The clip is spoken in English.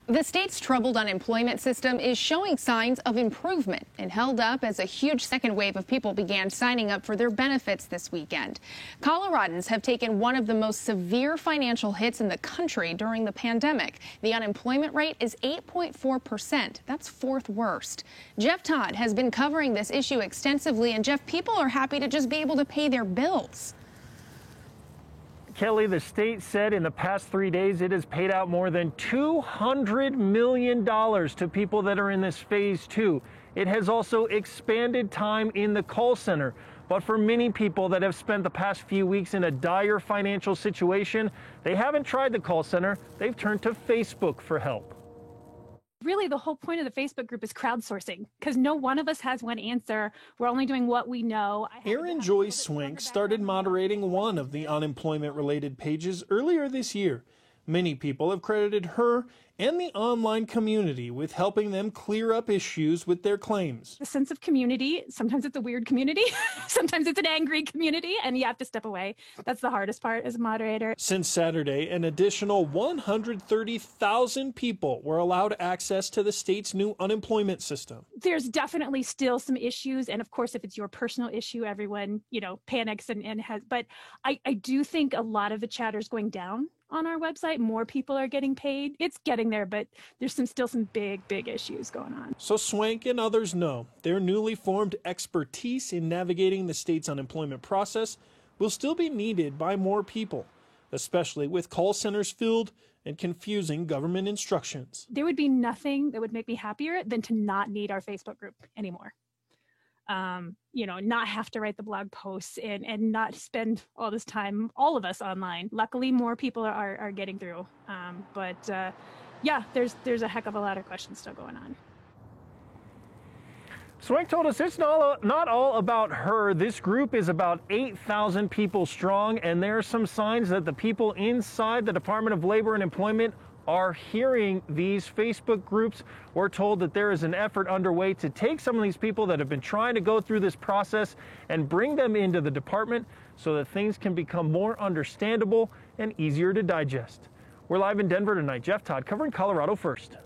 The state's troubled unemployment system is showing signs of improvement and held up as a huge second wave of people began signing up for their benefits this weekend. Coloradans have taken one of the most severe financial hits in the country during the pandemic. The unemployment rate is 8.4%. That's fourth worst. Jeff Todd has been covering this issue extensively, and Jeff, people are happy to just be able to pay their bills. Kelly, the state said in the past 3 days it has paid out more than $200 million to people that are in this phase 2. It has also expanded time in the call center. But for many people that have spent the past few weeks in a dire financial situation, they haven't tried the call center. They've turned to Facebook for help. Really, the whole point of the Facebook group is crowdsourcing, because no one of us has one answer. We're only doing what we know. Erin Joy Swank started moderating one of the unemployment-related pages earlier this year. Many people have credited her and the online community with helping them clear up issues with their claims. The sense of community, sometimes it's a weird community, sometimes it's an angry community, and you have to step away. That's the hardest part as a moderator. Since Saturday, an additional 130,000 people were allowed access to the state's new unemployment system. There's definitely still some issues, and of course, if it's your personal issue, everyone, panics and has, but I do think a lot of the chatter is going down on our website. More people are getting paid. It's getting there, but there's still some big issues going on. So Swank and others know their newly formed expertise in navigating the state's unemployment process will still be needed by more people, especially with call centers filled and confusing government instructions. There would be nothing that would make me happier than to not need our Facebook group anymore. Not have to write the blog posts and not spend all this time, all of us online. Luckily, more people are getting through. There's a heck of a lot of questions still going on. Swank told us it's not all about her. This group is about 8,000 people strong, and there are some signs that the people inside the Department of Labor and Employment are hearing these Facebook groups. We're told that there is an effort underway to take some of these people that have been trying to go through this process and bring them into the department so that things can become more understandable and easier to digest. We're live in Denver tonight. Jeff Todd covering Colorado First.